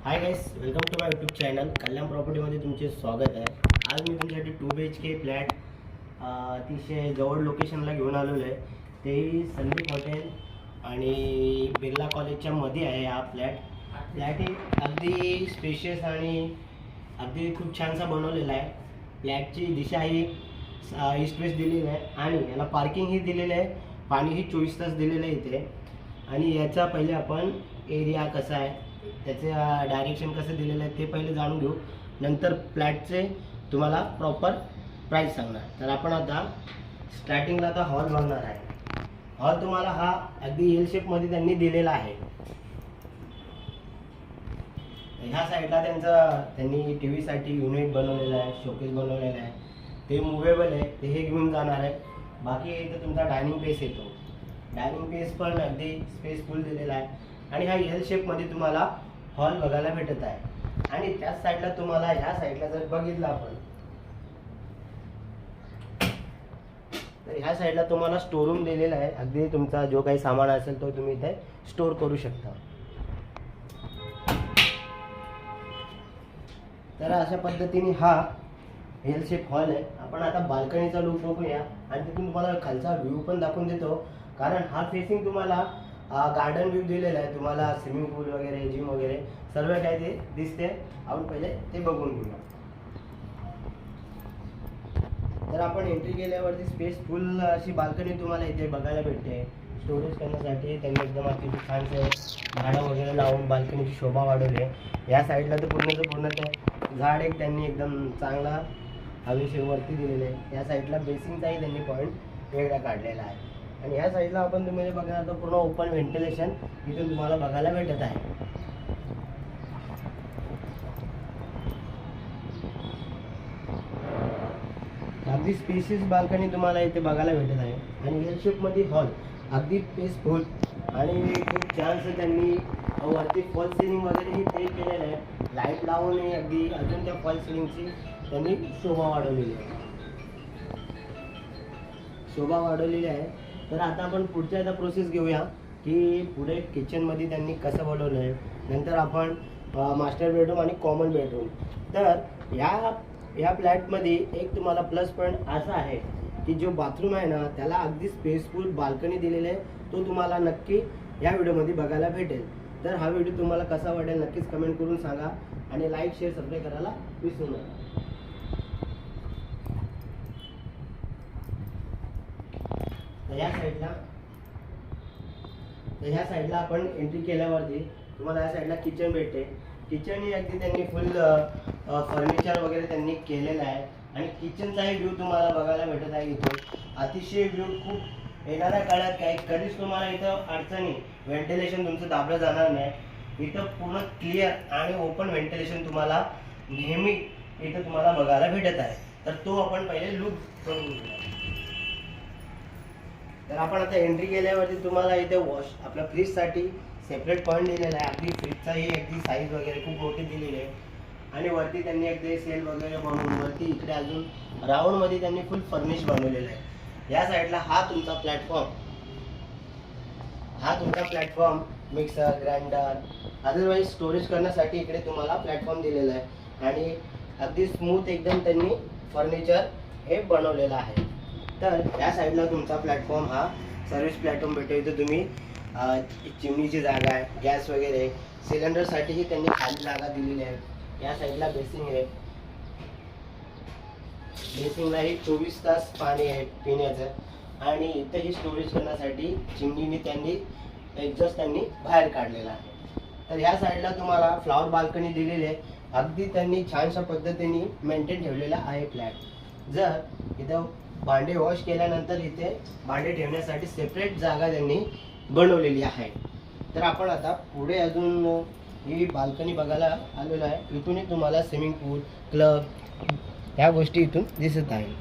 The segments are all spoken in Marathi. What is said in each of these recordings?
High guys, welcome to my YouTube channel Kalyan प्रॉपर्टीमध्ये तुमचे स्वागत आहे. आज मी तुमच्यासाठी 2 BHK फ्लॅट अतिशय जवळ लोकेशनला घेऊन आलेलो आहे. तेही संदीप हॉटेल आणि बिर्ला कॉलेजच्या मध्ये आहे. हा फ्लॅट ही अगदी स्पेशियस आणि अगदी खूप छानसा बनवलेला आहे. फ्लॅटची दिशा ही ईस्ट वेस्ट दिलेली आहे आणि याला पार्किंगही दिलेलं आहे. पाणीही 24 तास दिलेलं आहे इथे. आणि याचा पहिले आपण एरिया कसा आहे, त्याचे डायरेक्शन कसं दिलेलं आहे ते पहिले जाणून घेऊ. नंतर फ्लॅटचे तुम्हाला प्रॉपर प्राईस सांगणार. तर आपण आता स्टार्टिंगला आता हॉल बघणार आहे. हॉल तुम्हाला हा अगदी एल शेपमध्ये त्यांनी दिलेला आहे. ह्या साईडला त्यांनी टी व्हीसाठी युनिट बनवलेलं आहे, शोकेस बनवलेलं आहे. ते मुव्हेबल आहे, ते हे घेऊन जाणार आहे. बाकी इथं तुमचा डायनिंग पेस येतो. डायनिंग पेस पण अगदी स्पेसफुल दिलेला आहे. आणि हा एल शेपमध्ये तुम्हाला हॉल बघायला भेटत आहे. आणि त्याच साईडला तुम्हाला ह्या साईडला जर बघितलं आपण तर ह्या साईडला तुम्हाला स्टोरूम दिलेला आहे. अगदी तुमचा जो काही सामान असेल तो तुम्ही इथे स्टोअर करू शकता. तर अशा पद्धतीने हा एल शेप हॉल आहे. आपण आता बाल्कनीचा लुक बघूया आणि तिथून तुम्हाला खालचा व्ह्यू पण दाखवून देतो. कारण हा फेसिंग तुम्हाला गार्डन व्ह्यू दिलेला आहे. तुम्हाला स्विमिंग पूल वगैरे, जिम वगैरे सर्व काही ते दिसते. आपण पहिले ते बघून घेऊया. तर आपण एंट्री केल्यावरती स्पेसफुल अशी बाल्कनी तुम्हाला इथे बघायला भेटते. स्टोरेज करण्यासाठी त्यांनी एकदम अतिशय छानसे झाडं वगैरे लावून बाल्कनीची शोभा वाढवली आहे. या साईडला तर पूर्ण ते झाड एक त्यांनी एकदम चांगला हवेशीर वरती दिलेले आहे. या साईडला बेसिंगचाही त्यांनी पॉईंट वेगळा काढलेला आहे. आणि ह्या साईडला आपण तुम्ही बघणार तर पूर्ण ओपन व्हेंटिलेशन इथून तुम्हाला बघायला भेटत आहे. अगदी स्पेसियस बाल्कनी तुम्हाला इथे बघायला भेटत आहे. आणि एल शेपमध्ये हॉल अगदी पीसफुल आणि खूप छानसं त्यांनी वरती फॉल सिलिंग वगैरे ते केलेलं आहे. लाईट लावून अगदी अजून त्या फॉल सिलिंगची त्यांनी शोभा वाढवलेली आहे. तर आता आपण पुढच्या आता प्रोसेस घेऊया की पुढे किचनमध्ये त्यांनी कसं बनवलं आहे. नंतर आपण मास्टर बेडरूम आणि कॉमन बेडरूम. तर या फ्लॅटमध्ये एक तुम्हाला प्लस पॉईंट असा आहे की जो बाथरूम आहे ना त्याला अगदी स्पेसफुल बाल्कनी दिलेली आहे. तो तुम्हाला नक्की या व्हिडिओमध्ये बघायला भेटेल. तर हा व्हिडिओ तुम्हाला कसा वाटेल नक्कीच कमेंट करून सांगा आणि लाईक शेअर सबस्क्राईब करायला विसरू नका. ह्या साईडला आपण एंट्री केल्यावरती तुम्हाला या साईडला किचन भेटते. किचन ही अगदी त्यांनी फुल फर्निचर वगैरे त्यांनी केलेलं आहे. आणि किचनचाही व्ह्यू तुम्हाला बघायला भेटत आहे. इथून अतिशय व्ह्यू खूप येणाऱ्या काळात कधीच तुम्हाला इथं अडचणी व्हेंटिलेशन तुमचं दाबलं जाणार नाही. इथं पूर्ण क्लिअर आणि ओपन व्हेंटिलेशन तुम्हाला नेहमी इथं तुम्हाला बघायला भेटत आहे. तर तो आपण पहिले लुक बघून घेऊया. तर आपण आता एंट्री केल्यावरती तुम्हाला इथे आपल्या फ्रीजसाठी सेपरेट पॉईंट दिलेला आहे. अगदी फ्रीजचाही अगदी साईज वगैरे खूप मोठी दिलेली आहे. आणि वरती त्यांनी अगदी सेल वगैरे बनवून वरती इकडे अजून राऊंडमध्ये त्यांनी फुल फर्निश बनवलेलं आहे. या साईडला हा तुमचा platform mixer, grinder, otherwise storage करण्यासाठी इकडे तुम्हाला प्लॅटफॉर्म दिलेला आहे. आणि अगदी स्मूथ एकदम त्यांनी फर्निचर हे बनवलेलं आहे. तर या साईडला तुमचा प्लॅटफॉर्म हा सर्व्हिस प्लॅटफॉर्म भेटतो. इथं तुम्ही चिमणीची जागा आहे, गॅस वगैरे सिलेंडरसाठीही त्यांनी खाली जागा दिलेली आहे. या साईडला बेसिंग आहे. बेसिंगलाही 24 तास पाणी आहे पिण्याचं. आणि इथंही स्टोरेज करण्यासाठी चिमणीने त्यांनी एक्झॉस्ट त्यांनी बाहेर काढलेला आहे. तर ह्या साईडला तुम्हाला फ्लॉवर बाल्कनी दिलेली आहे. अगदी त्यांनी छानशा पद्धतीने मेंटेन ठेवलेला आहे फ्लॅट. जर इथं भांडे वॉश केल्यानंतर इथे भांडे ठेवण्यासाठी सेपरेट जागा त्यांनी बनवलेली आहे. तर आपण आता पुढे अजून ही बाल्कनी बघायला आलेलो आहे. इथूनही तुम्हाला स्विमिंग पूल, क्लब ह्या गोष्टी इथून दिसत आहे.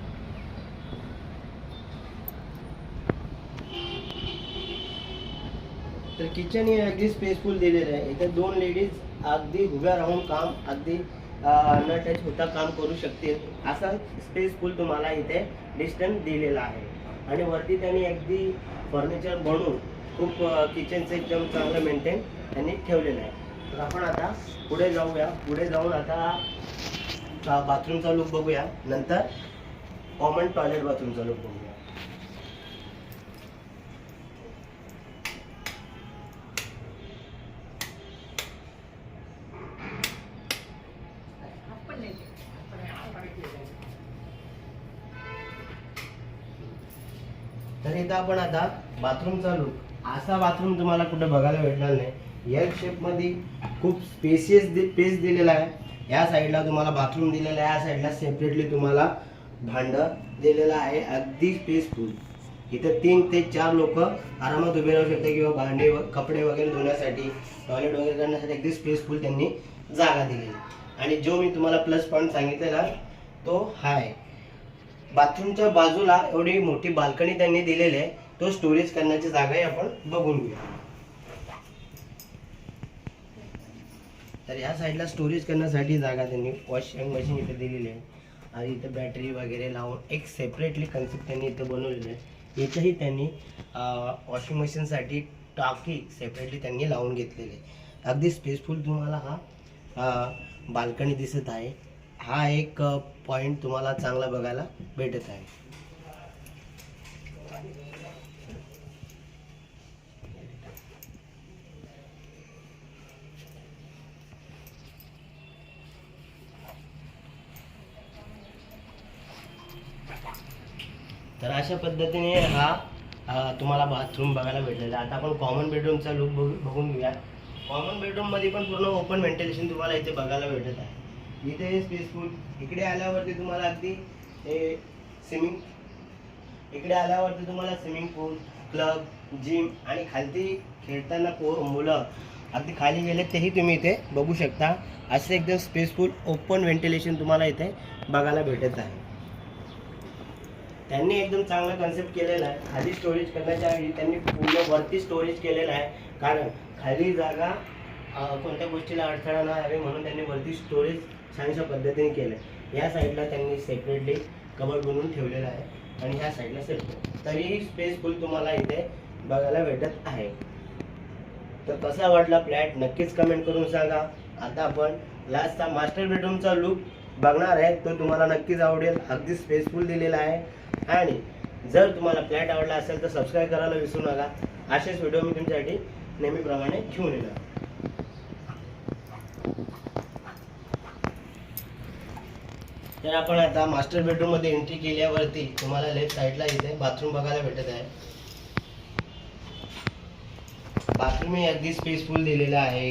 तर किचन हे अगदी स्पेसफुल दिलेलं आहे. इथे 2 लेडीज अगदी उभ्या राहून काम अगदी न टच होता काम करू शकतील असा स्पेसफुल तुम्हाला इथे डिस्टन्स दिलेला आहे. आणि वरती त्यांनी अगदी फर्निचर बनवून खूप किचनचं एकदम चांगलं मेंटेन त्यांनी ठेवलेलं आहे. तर आपण आता पुढे जाऊया. पुढे जाऊन आता बाथरूमचा लुक बघूया, नंतर कॉमन टॉयलेट बाथरूमचा लुक बघूया. तर इथं आपण आता बाथरूमचा लुक, असा बाथरूम तुम्हाला कुठे बघायला भेटणार नाही. एल शेप मध्ये खूप स्पेस दिलेला आहे. या साईडला तुम्हाला बाथरूम दिलेला आहे, या साईडला सेपरेटली तुम्हाला भांड दिलेलं आहे, अगदी स्पेसफुल. इथं 3 ते 4 लोक आरामात उभे राहू शकते किंवा भांडे कपडे वगैरे धुण्यासाठी, टॉयलेट वगैरे करण्यासाठी अगदी स्पेसफुल त्यांनी जागा दिलेली. आणि जो मी तुम्हाला प्लस पॉईंट सांगितलेला तो हा आहे. बाथरूमच्या बाजूला एवढी मोठी बाल्कनी त्यांनी दिलेली आहे, तो स्टोरेज करण्याची जागाही आपण बघून घेऊया. तर या साईडला स्टोरेज करण्यासाठी जागा त्यांनी वॉशिंग मशीन इथे दिलेली आहे आणि इथे बॅटरी वगैरे लावून एक सेपरेटली कन्सेप्ट त्यांनी इथे बनवलेलं आहे. इथेही त्यांनी वॉशिंग मशीनसाठी टाकी सेपरेटली त्यांनी लावून घेतलेली आहे. अगदी स्पेसफुल तुम्हाला हा बाल्कनी दिसत आहे. हा एक पॉइंट तुम्हाला चांगला बघायला भेटत आहे. तर अशा पद्धतीने हा तुम्हाला बाथरूम बघायला भेटलेला. आता आपण कॉमन बेडरूमचा लुक बघून घेऊया. कॉमन बेडरूम मध्ये पण पूर्ण ओपन व्हेंटिलेशन तुम्हाला इथे बघायला भेटत आहे. इथे स्पेसफुल, इकडे आल्यावरती तुम्हाला अगदी स्विमिंग पूल, क्लब, जिम आणि खालती खेळताना मुलं अगदी खाली गेले तेही तुम्ही इथे बघू शकता. असे एकदम स्पेसफुल ओपन व्हेंटिलेशन तुम्हाला इथे बघायला भेटत आहे. त्यांनी एकदम चांगला कन्सेप्ट केलेला आहे. खाली स्टोरेज करण्याच्या ऐवजी त्यांनी पूर्ण वरती स्टोरेज केलेलं आहे, कारण खाली जागा कोणत्या गोष्टीला अडथळा नाही यावे म्हणून त्यांनी वरती स्टोरेज छानशा पद्धतीने केलं. या साईडला त्यांनी सेपरेटली कबर्ड बनवून ठेवलेलं आहे आणि ह्या साईडला सेपरेट. तरीही स्पेसफुल तुम्हाला इथे बघायला भेटत आहे. तर कसा वाटला फ्लॅट नक्कीच कमेंट करून सांगा. आता आपण लास्टचा मास्टर बेडरूमचा लुक बघणार आहे, तो तुम्हाला नक्कीच आवडेल. अगदी स्पेसफुल दिलेला आहे. आणि जर तुम्हाला फ्लॅट आवडला असेल तर सबस्क्राईब करायला विसरू नका. असेच व्हिडिओ मी तुमच्यासाठी नेहमीप्रमाणे घेऊन येणार. तर आपण आता मास्टर बेडरूम मध्ये एंट्री केल्यावरती तुम्हाला लेफ्ट साईडला इथे बाथरूम बघायला भेटत आहे. बाथरूम हे अगदी स्पेसफुल दिलेलं आहे.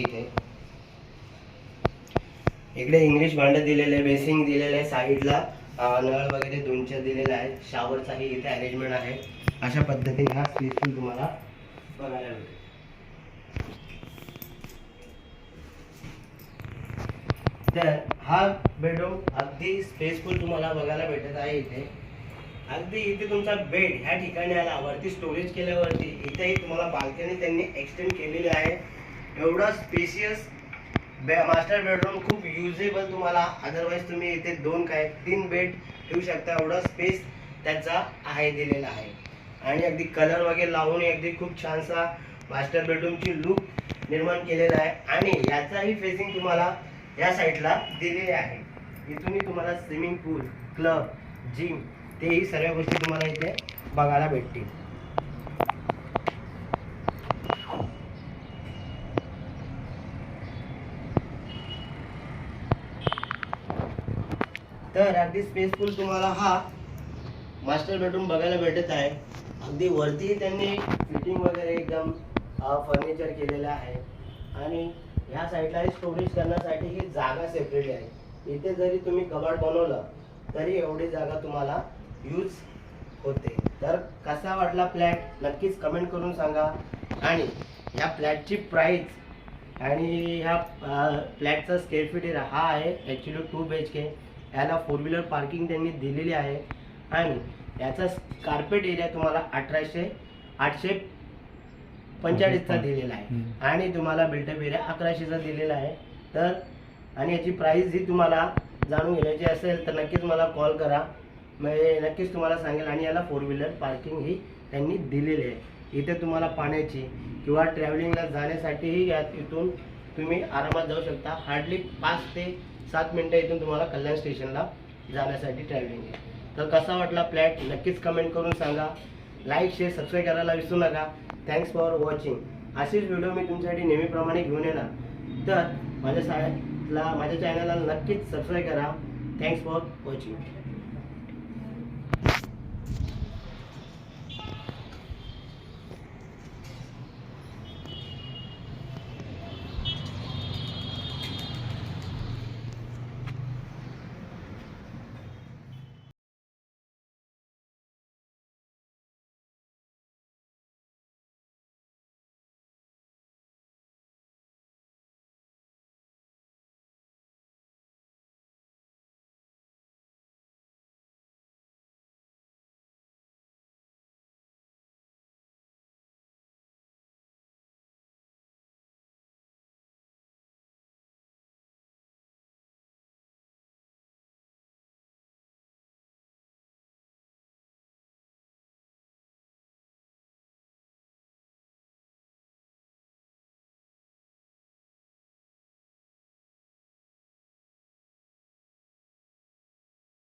इकडे इंग्लिश भांडं दिलेले, बेसिंग दिलेले आहे, साईडला नळ वगैरे दोनच्या दिलेला आहे, शॉवरचाही इथे अरेंजमेंट आहे. अशा पद्धतीने हा स्पेसफुल तुम्हाला बघायला भेटेल. तर हा बेडरूम अगदी स्पेसफुल तुम्हाला बघायला भेटत आहे. इथे तुमचा बेड ह्या ठिकाणी आला, वरती स्टोरेज केल्यावरती इथेही तुम्हाला बाल्कनी त्यांनी एक्सटेंड केलेली आहे. एवढा स्पेशियस मास्टर बेडरूम, खूप युजेबल तुम्हाला. अदरवाईज तुम्ही इथे 3 बेड ठेवू शकता, एवढा स्पेस त्याचा आहे दिलेला आहे. आणि अगदी कलर वगैरे लावून अगदी खूप छानसा मास्टर बेडरूमची लुक निर्माण केलेला आहे. आणि याचाही फेसिंग तुम्हाला या साईडला दिलेली आहे. इथूनही तुम्हाला स्विमिंग पूल, क्लब, जिम तेही सर्व गोष्टी तुम्हाला इथे बघायला भेटतील. तर अगदी स्पेसफुल तुम्हाला हा मास्टर बेडरूम बघायला भेटत आहे. अगदी वरती त्यांनी फिटिंग वगैरे एकदम फर्निचर केलेलं आहे. आणि ह्या साईडला स्टोरेज करण्यासाठी ही जागा सेपरेट आहे. इथे जरी तुम्ही कबाड बनवलं तरी एवढी जागा तुम्हाला यूज होते. तर कसा वाटला फ्लॅट नक्कीच कमेंट करून सांगा. आणि ह्या फ्लॅटची प्राइस आणि ह्या फ्लॅटचा स्क्वेअर फीट एरिया हा आहे ॲक्च्युली 2 BHK. याला 4 व्हीलर पार्किंग त्यांनी दिलेली आहे. आणि याचा कार्पेट एरिया तुम्हाला 845चा दिलेला आहे. आणि तुम्हाला बिल्टअप एरिया 1100चा दिलेला आहे. तर आणि याची प्राइस ही तुम्हाला जाणून घ्यायची असेल तर नक्कीच मला कॉल करा, मी नक्कीच तुम्हाला सांगेल. आणि याला 4 व्हीलर पार्किंग ही त्यांनी दिलेली आहे. इथे तुम्हाला पाण्याची किंवा ट्रॅव्हलिंगला जाण्यासाठीही यात इथून तुम्ही आरामात जाऊ शकता. हार्डली 5 ते 7 मिनटं इथून तुम्हाला कल्याण स्टेशनला जाण्यासाठी ट्रॅव्हलिंग आहे. तर कसा वाटला फ्लॅट नक्कीच कमेंट करून सांगा. लाईक शेअर सबस्क्राईब करायला विसरू नका. Thanks for watching. असेच व्हिडिओ मी तुमच्यासाठी नेहमीप्रमाणे घेऊन येणार. तर माझ्या चॅनलला नक्कीच सबस्क्राईब करा. Thanks for watching.